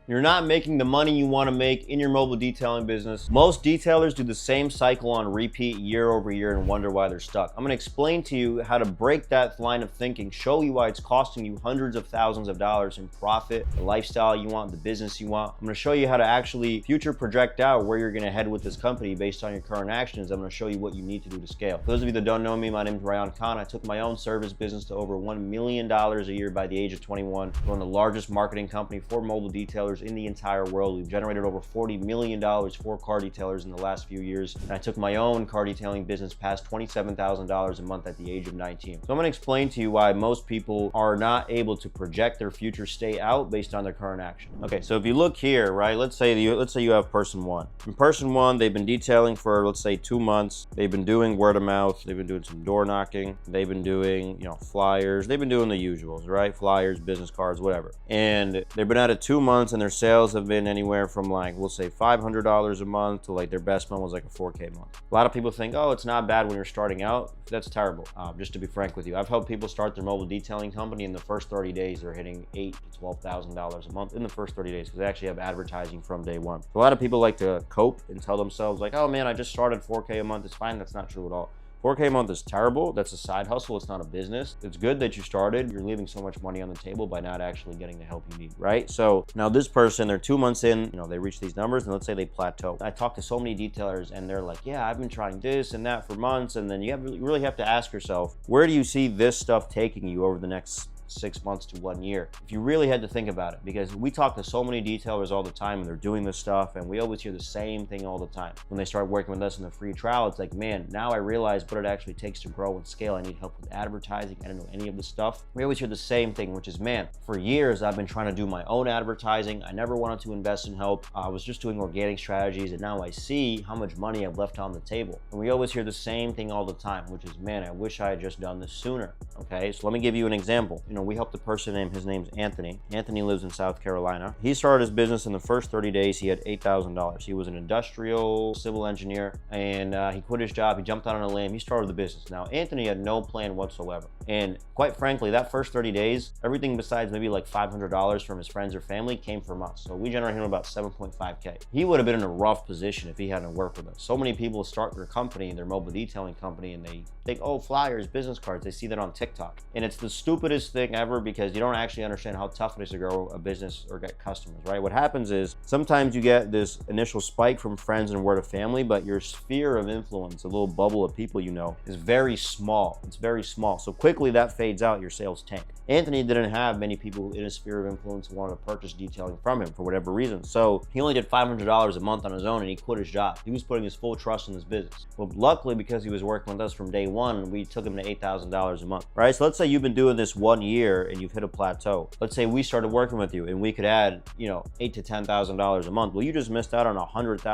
You're not making the money you want to make in your mobile detailing business. Most detailers do the same cycle on repeat year over year and wonder why they're stuck. I'm going to explain to you how to break that line of thinking, show you why it's costing you hundreds of thousands of dollars in profit, the lifestyle you want, the business you want. I'm going to show you how to actually future project out where you're going to head with this company based on your current actions. I'm going to show you what you need to do to scale. For those of you that don't know me, my name is Ryan Khan. I took my own service business to over $1 million a year by the age of 21. We're one of the largest marketing company for mobile detailers in the entire world. We've generated over $40 million for car detailers in the last few years. And I took my own car detailing business past $27,000 a month at the age of 19. So I'm gonna explain to you why most people are not able to project their future state out based on their current action. Okay, so if you look here, right, let's say you have person one. In person one, they've been detailing for, let's say, 2 months. They've been doing word of mouth. They've been doing some door knocking. They've been doing, flyers. They've been doing the usuals, right? Flyers, business cards, whatever. And they've been at it 2 months and their sales have been anywhere from, like, we'll say $500 a month to, like, their best month was like a $4K month. A lot of people think, oh, it's not bad when you're starting out. That's terrible. Just to be frank with you, I've helped people start their mobile detailing company. In the first 30 days, they're hitting $8,000 to $12,000 a month in the first 30 days because they actually have advertising from day one. A lot of people like to cope and tell themselves, like, oh man, I just started 4K a month. It's fine. That's not true at all. 4K a month is terrible. That's a side hustle. It's not a business. It's good that you started. You're leaving so much money on the table by not actually getting the help you need, right? So now this person, they're 2 months in, they reach these numbers and let's say they plateau. I talk to so many detailers and they're like, yeah, I've been trying this and that for months. And then you really have to ask yourself, where do you see this stuff taking you over the next 6 months to 1 year? If you really had to think about it, because we talk to so many detailers all the time and they're doing this stuff and we always hear the same thing all the time. When they start working with us in the free trial, it's like, man, now I realize what it actually takes to grow and scale. I need help with advertising. I don't know any of this stuff. We always hear the same thing, which is, man, for years I've been trying to do my own advertising. I never wanted to invest in help. I was just doing organic strategies and now I see how much money I've left on the table. And we always hear the same thing all the time, which is, man, I wish I had just done this sooner. Okay, so let me give you an example. We helped a person named, his name's Anthony. Anthony lives in South Carolina. He started his business in the first 30 days. He had $8,000. He was an industrial civil engineer and he quit his job. He jumped out on a limb. He started the business. Now, Anthony had no plan whatsoever. And quite frankly, that first 30 days, everything besides maybe like $500 from his friends or family came from us. So we generated him about 7.5K. He would have been in a rough position if he hadn't worked with us. So many people start their company, their mobile detailing company, and they think, oh, flyers, business cards. They see that on TikTok. And it's the stupidest thing ever because you don't actually understand how tough it is to grow a business or get customers, right? What happens is sometimes you get this initial spike from friends and word of family, but your sphere of influence, a little bubble of people is very small. It's very small. So quickly that fades out, your sales tank. Anthony didn't have many people in his sphere of influence who wanted to purchase detailing from him for whatever reason. So he only did $500 a month on his own and he quit his job. He was putting his full trust in this business. Well, luckily, because he was working with us from day one, we took him to $8,000 a month, right? So let's say you've been doing this 1 year and you've hit a plateau. Let's say we started working with you and we could add, $8,000 to $10,000 a month. Well, you just missed out on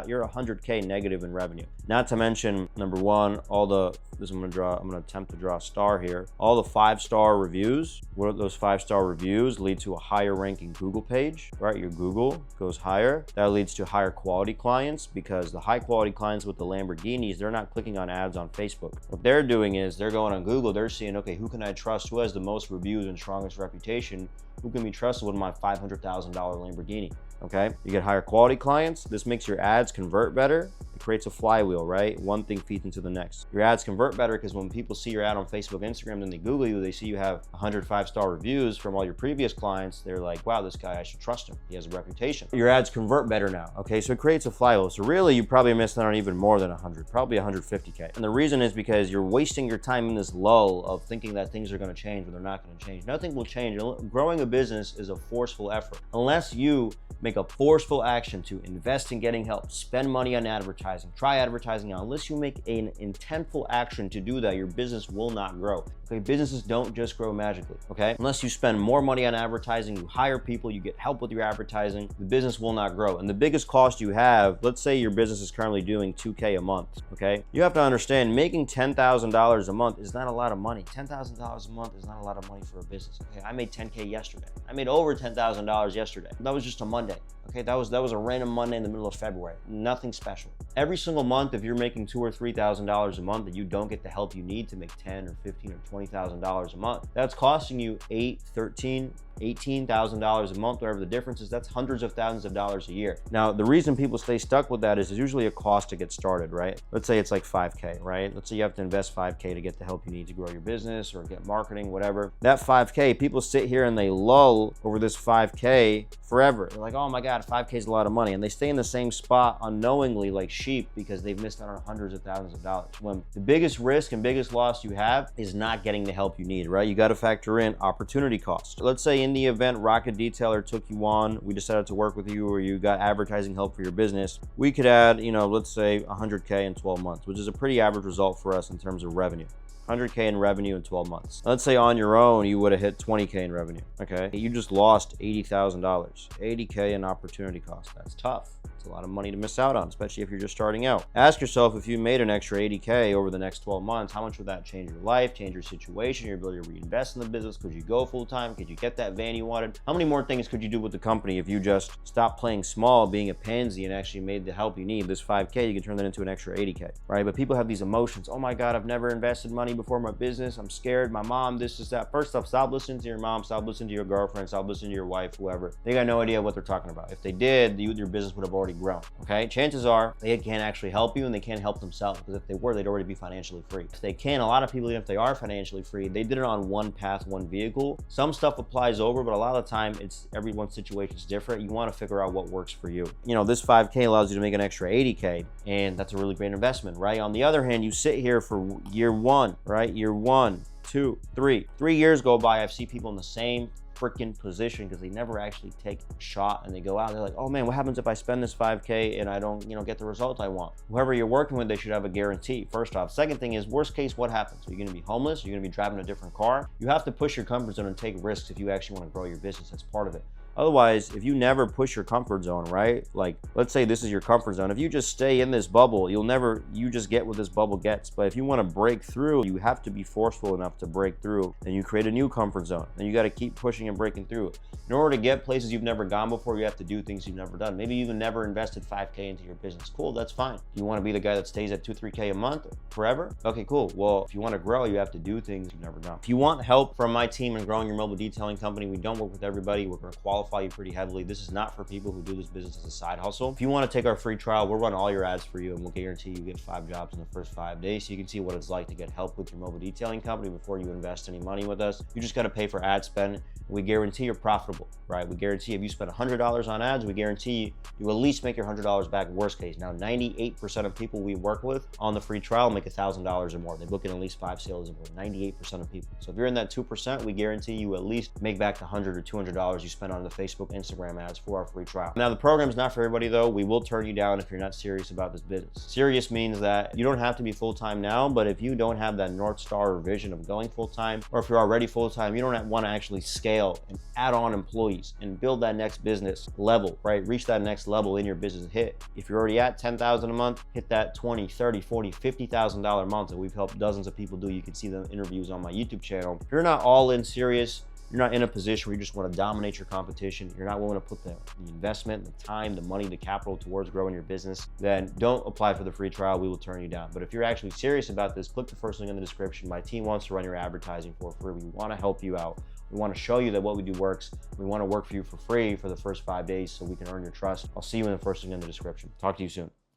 you're 100K negative in revenue. Not to mention, number one, I'm going to attempt to draw a star here. All the 5-star reviews, what those 5-star reviews lead to a higher ranking Google page, right? Your Google goes higher. That leads to higher quality clients because the high quality clients with the Lamborghinis, they're not clicking on ads on Facebook. What they're doing is they're going on Google, they're seeing, okay, who can I trust? Who has the most reviews and strongest reputation? Who can be trusted with my $500,000 Lamborghini? Okay, you get higher quality clients. This makes your ads convert better. It creates a flywheel, right? One thing feeds into the next. Your ads convert better because when people see your ad on Facebook, Instagram, then they Google you, they see you have 100 5-star reviews from all your previous clients. They're like, wow, this guy, I should trust him. He has a reputation. Your ads convert better now. Okay, so it creates a flywheel. So really, you probably missed out on even more than 100, probably 150K. And the reason is because you're wasting your time in this lull of thinking that things are going to change when they're not going to change. Nothing will change. Growing a business is a forceful effort. Unless you make a forceful action to invest in getting help, spend money on advertising, try advertising now. Unless you make an intentful action to do that, your business will not grow. Okay, businesses don't just grow magically, okay? Unless you spend more money on advertising, you hire people, you get help with your advertising, the business will not grow. And the biggest cost you have, let's say your business is currently doing 2K a month, okay? You have to understand making $10,000 a month is not a lot of money. $10,000 a month is not a lot of money for a business, okay? I made 10K yesterday. I made over $10,000 yesterday. That was just a Monday. Okay, that was a random Monday in the middle of February. Nothing special. Every single month, if you're making $2,000 or $3,000 a month and you don't get the help you need to make $10,000 or $15,000 or $20,000 a month, that's costing you $8,000, $13,000, $18,000 a month, whatever the difference is, that's hundreds of thousands of dollars a year. Now, the reason people stay stuck with that is there's usually a cost to get started, right? Let's say it's like 5K, right? Let's say you have to invest 5K to get the help you need to grow your business or get marketing, whatever. That 5K, people sit here and they lull over this 5K forever. They're like, oh my God, 5K is a lot of money. And they stay in the same spot unknowingly like sheep because they've missed out on hundreds of thousands of dollars. When the biggest risk and biggest loss you have is not getting the help you need, right? You got to factor in opportunity cost. Let's say in the event Rocket Detailer took you on, we decided to work with you, or you got advertising help for your business, we could add, let's say 100K in 12 months, which is a pretty average result for us in terms of revenue. 100K in revenue in 12 months. Let's say on your own, you would have hit 20K in revenue, okay? You just lost $80,000, 80K in opportunity cost. That's tough. It's a lot of money to miss out on, especially if you're just starting out. Ask yourself, if you made an extra 80K over the next 12 months, how much would that change your life, change your situation, your ability to reinvest in the business? Could you go full-time? Could you get that van you wanted? How many more things could you do with the company if you just stopped playing small, being a pansy, and actually made the help you need? This 5K, you can turn that into an extra 80K, right? But people have these emotions. Oh my God, I've never invested money before my business. I'm scared. My mom, this is that. First off, stop listening to your mom. Stop listening to your girlfriend. Stop listening to your wife, whoever. They got no idea what they're talking about. If they did, your business would have already grown, okay? Chances are they can't actually help you, and they can't help themselves, because if they were, they'd already be financially free. If they can, a lot of people, even if they are financially free, they did it on one path, one vehicle. Some stuff applies over, but a lot of the time, everyone's situation is different. You want to figure out what works for you. This 5K allows you to make an extra 80K, and that's a really great investment, right? On the other hand, you sit here for year one, right? Year 1, 2, 3. 3 years go by, I've seen people in the same freaking position because they never actually take a shot, and they go out and they're like, oh man, what happens if I spend this 5K and I don't get the result I want? Whoever you're working with, they should have a guarantee, first off. Second thing is, worst case, what happens? Are you going to be homeless? Are you going to be driving a different car? You have to push your comfort zone and take risks if you actually want to grow your business. That's part of it. Otherwise, if you never push your comfort zone, right? Like, let's say this is your comfort zone. If you just stay in this bubble, you just get what this bubble gets. But if you want to break through, you have to be forceful enough to break through, and you create a new comfort zone. And you got to keep pushing and breaking through. In order to get places you've never gone before, you have to do things you've never done. Maybe you even never invested 5K into your business. Cool, that's fine. You want to be the guy that stays at 2, 3K a month forever? Okay, cool. Well, if you want to grow, you have to do things you've never done. If you want help from my team in growing your mobile detailing company, we don't work with everybody. We're going to qualify you pretty heavily. This is not for people who do this business as a side hustle. If you want to take our free trial, we'll run all your ads for you, and we'll guarantee you get 5 jobs in the first 5 days, so you can see what it's like to get help with your mobile detailing company before you invest any money with us. You just got to pay for ad spend. We guarantee you're profitable, right? We guarantee if you spend $100 on ads, we guarantee you at least make your $100 back, worst case. Now, 98% of people we work with on the free trial make $1,000 or more. They book in at least 5 sales or more, 98% of people. So if you're in that 2%, we guarantee you at least make back the $100 or $200 you spend on the Facebook, Instagram ads for our free trial. Now, the program's not for everybody though. We will turn you down if you're not serious about this business. Serious means that you don't have to be full-time now, but if you don't have that North Star or vision of going full-time, or if you're already full-time, you don't want to actually scale and add on employees and build that next business level, right? Reach that next level in your business. If you're already at $10,000 a month, hit that $20, $30, $40, $50,000 a month that we've helped dozens of people do. You can see the interviews on my YouTube channel. If you're not all in serious, you're not in a position where you just want to dominate your competition, you're not willing to put the investment, the time, the money, the capital towards growing your business, then don't apply for the free trial. We will turn you down. But if you're actually serious about this, click the first link in the description. My team wants to run your advertising for free. We want to help you out. We want to show you that what we do works. We want to work for you for free for the first 5 days so we can earn your trust. I'll see you in the first link in the description. Talk to you soon.